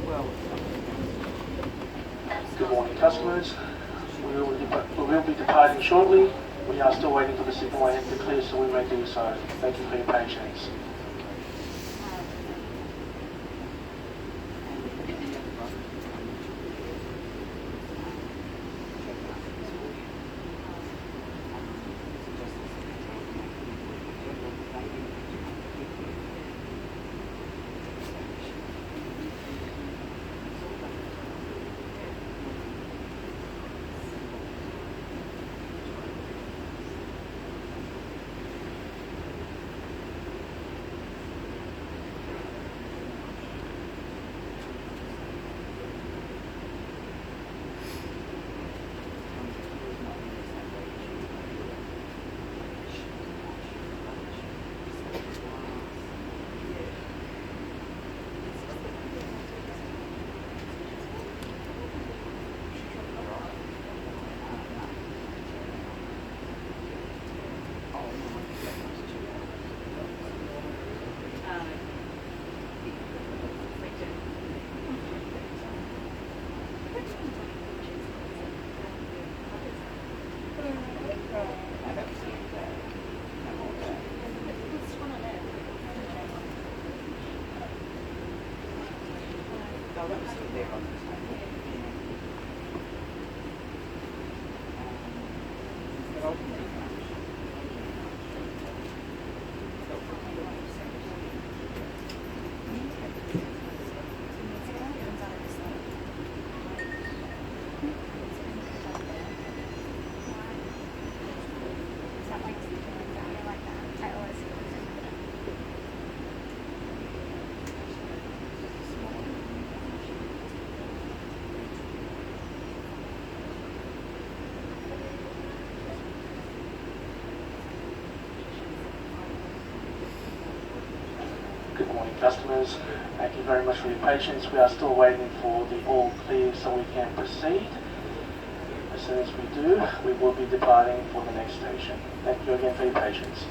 Good morning, customers. We will be departing shortly. We are still waiting for the signal ahead to clear, so we may do so. Thank you for your patience. Good morning, customers. Thank you very much for your patience. We are still waiting for the all clear so we can proceed. As soon as we do, we will be departing for the next station. Thank you again for your patience.